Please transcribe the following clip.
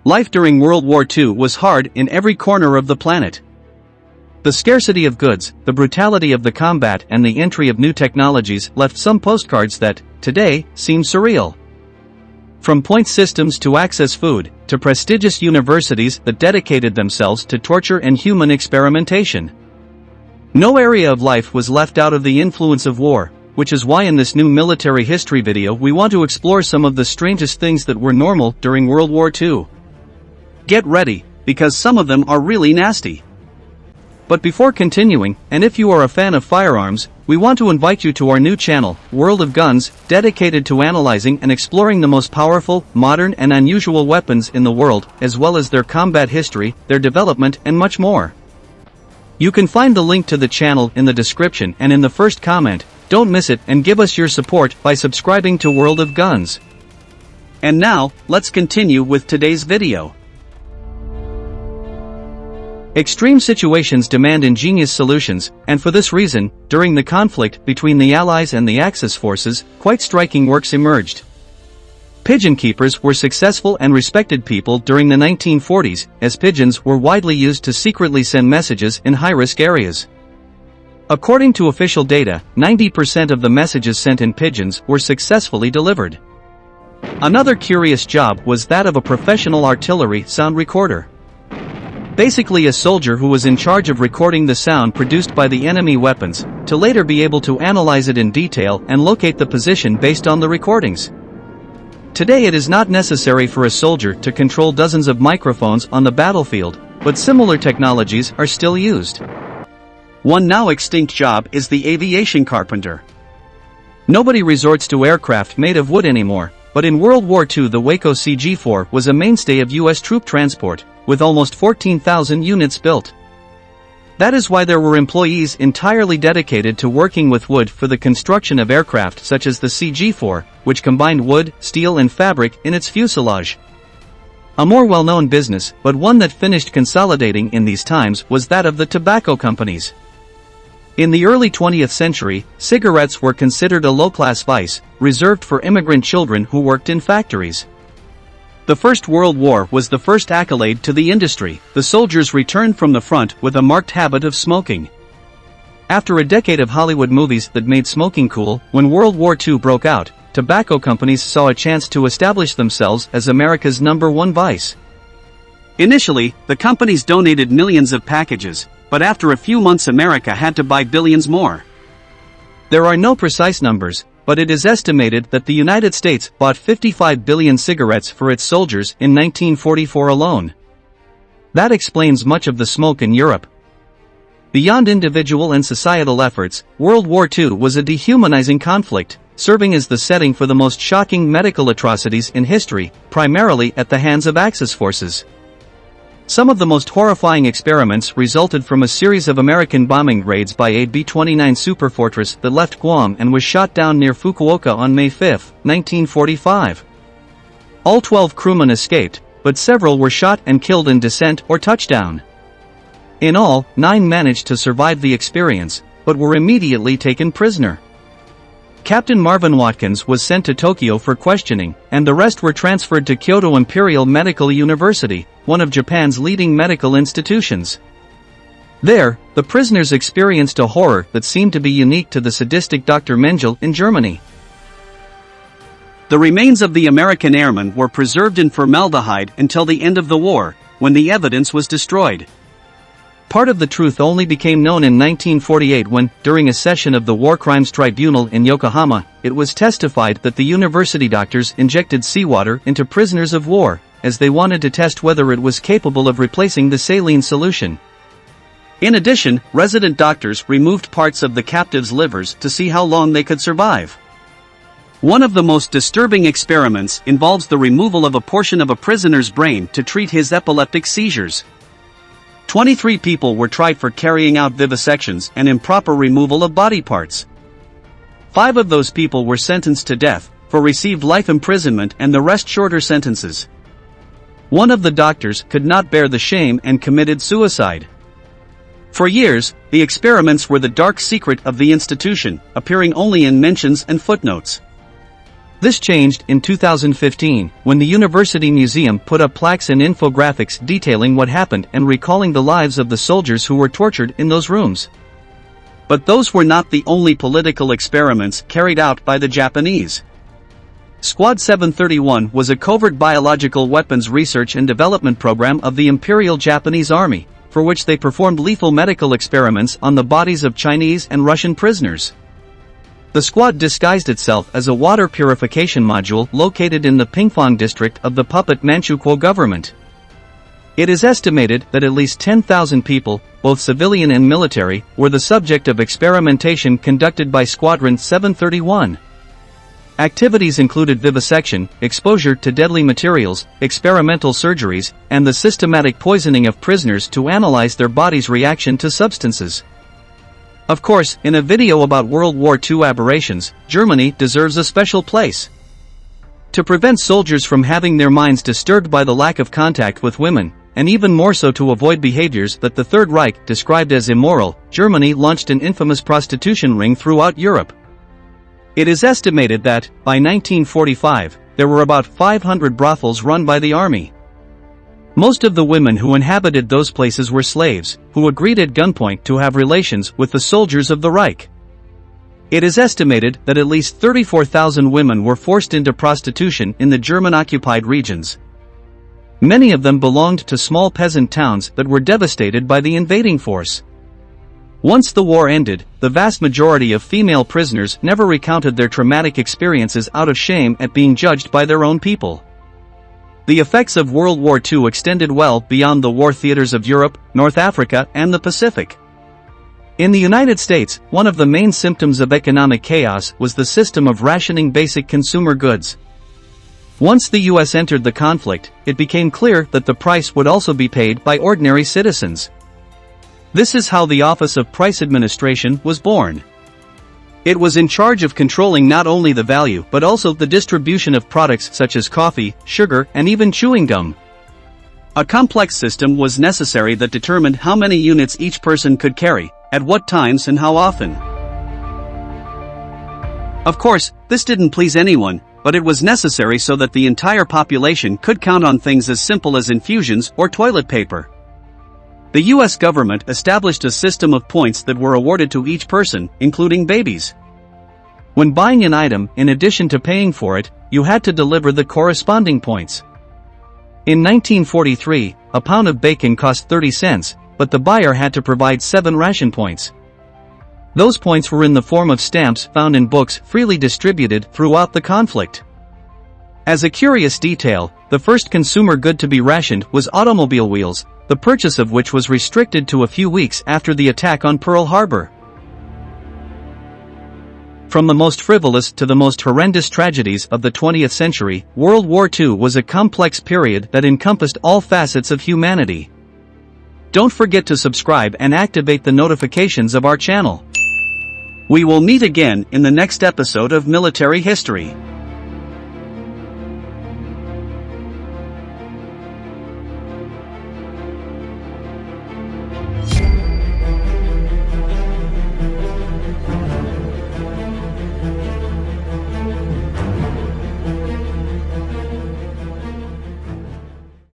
Life during World War II was hard in every corner of the planet. The scarcity of goods, the brutality of the combat and the entry of new technologies left some postcards that, today, seem surreal. From point systems to access food, to prestigious universities that dedicated themselves to torture and human experimentation. No area of life was left out of the influence of war, which is why in this new military history video we want to explore some of the strangest things that were normal during World War II. Get ready, because some of them are really nasty. But before continuing, and if you are a fan of firearms, we want to invite you to our new channel, World of Guns, dedicated to analyzing and exploring the most powerful, modern and unusual weapons in the world, as well as their combat history, their development and much more. You can find the link to the channel in the description and in the first comment. Don't miss it and give us your support by subscribing to World of Guns. And now, let's continue with today's video. Extreme situations demand ingenious solutions, and for this reason, during the conflict between the Allies and the Axis forces, quite striking works emerged. Pigeon keepers were successful and respected people during the 1940s, as pigeons were widely used to secretly send messages in high-risk areas. According to official data, 90% of the messages sent in pigeons were successfully delivered. Another curious job was that of a professional artillery sound recorder. Basically a soldier who was in charge of recording the sound produced by the enemy weapons, to later be able to analyze it in detail and locate the position based on the recordings. Today it is not necessary for a soldier to control dozens of microphones on the battlefield, but similar technologies are still used. One now extinct job is the aviation carpenter. Nobody resorts to aircraft made of wood anymore, but in World War II the Waco CG-4 was a mainstay of U.S. troop transport, with almost 14,000 units built. That is why there were employees entirely dedicated to working with wood for the construction of aircraft such as the CG-4, which combined wood, steel and fabric in its fuselage. A more well-known business, but one that finished consolidating in these times, was that of the tobacco companies. In the early 20th century, cigarettes were considered a low-class vice, reserved for immigrant children who worked in factories. The First World War was the first accolade to the industry. The soldiers returned from the front with a marked habit of smoking. After a decade of Hollywood movies that made smoking cool, when World War II broke out, tobacco companies saw a chance to establish themselves as America's #1 vice. Initially, the companies donated millions of packages, but after a few months America had to buy billions more. There are no precise numbers, but it is estimated that the United States bought 55 billion cigarettes for its soldiers in 1944 alone. That explains much of the smoke in Europe. Beyond individual and societal efforts, World War II was a dehumanizing conflict, serving as the setting for the most shocking medical atrocities in history, primarily at the hands of Axis forces. Some of the most horrifying experiments resulted from a series of American bombing raids by a B-29 superfortress that left Guam and was shot down near Fukuoka on May 5, 1945. All 12 crewmen escaped, but several were shot and killed in descent or touchdown. In all, 9 managed to survive the experience, but were immediately taken prisoner. Captain Marvin Watkins was sent to Tokyo for questioning, and the rest were transferred to Kyoto Imperial Medical University, one of Japan's leading medical institutions. There, the prisoners experienced a horror that seemed to be unique to the sadistic Dr. Mengele in Germany. The remains of the American airmen were preserved in formaldehyde until the end of the war, when the evidence was destroyed. Part of the truth only became known in 1948 when, during a session of the War Crimes Tribunal in Yokohama, it was testified that the university doctors injected seawater into prisoners of war, as they wanted to test whether it was capable of replacing the saline solution. In addition, resident doctors removed parts of the captives' livers to see how long they could survive. One of the most disturbing experiments involves the removal of a portion of a prisoner's brain to treat his epileptic seizures. 23 people were tried for carrying out vivisections and improper removal of body parts. 5 of those people were sentenced to death, for received life imprisonment and the rest shorter sentences. One of the doctors could not bear the shame and committed suicide. For years, the experiments were the dark secret of the institution, appearing only in mentions and footnotes. This changed in 2015, when the University Museum put up plaques and infographics detailing what happened and recalling the lives of the soldiers who were tortured in those rooms. But those were not the only political experiments carried out by the Japanese. Squad 731 was a covert biological weapons research and development program of the Imperial Japanese Army, for which they performed lethal medical experiments on the bodies of Chinese and Russian prisoners. The squad disguised itself as a water purification module located in the Pingfang district of the puppet Manchukuo government. It is estimated that at least 10,000 people, both civilian and military, were the subject of experimentation conducted by Squadron 731. Activities included vivisection, exposure to deadly materials, experimental surgeries, and the systematic poisoning of prisoners to analyze their body's reaction to substances. Of course, in a video about World War II aberrations, Germany deserves a special place. To prevent soldiers from having their minds disturbed by the lack of contact with women, and even more so to avoid behaviors that the Third Reich described as immoral, Germany launched an infamous prostitution ring throughout Europe. It is estimated that, by 1945, there were about 500 brothels run by the army. Most of the women who inhabited those places were slaves, who agreed at gunpoint to have relations with the soldiers of the Reich. It is estimated that at least 34,000 women were forced into prostitution in the German-occupied regions. Many of them belonged to small peasant towns that were devastated by the invading force. Once the war ended, the vast majority of female prisoners never recounted their traumatic experiences out of shame at being judged by their own people. The effects of World War II extended well beyond the war theaters of Europe, North Africa, and the Pacific. In the United States, one of the main symptoms of economic chaos was the system of rationing basic consumer goods. Once the U.S. entered the conflict, it became clear that the price would also be paid by ordinary citizens. This is how the Office of Price Administration was born. It was in charge of controlling not only the value but also the distribution of products such as coffee, sugar, and even chewing gum. A complex system was necessary that determined how many units each person could carry, at what times and how often. Of course, this didn't please anyone, but it was necessary so that the entire population could count on things as simple as infusions or toilet paper. The U.S. government established a system of points that were awarded to each person, including babies. When buying an item, in addition to paying for it, you had to deliver the corresponding points. In 1943, a pound of bacon cost 30 cents, but the buyer had to provide 7 ration points. Those points were in the form of stamps found in books freely distributed throughout the conflict. As a curious detail, the first consumer good to be rationed was automobile wheels, the purchase of which was restricted to a few weeks after the attack on Pearl Harbor. From the most frivolous to the most horrendous tragedies of the 20th century, World War II was a complex period that encompassed all facets of humanity. Don't forget to subscribe and activate the notifications of our channel. We will meet again in the next episode of Military History.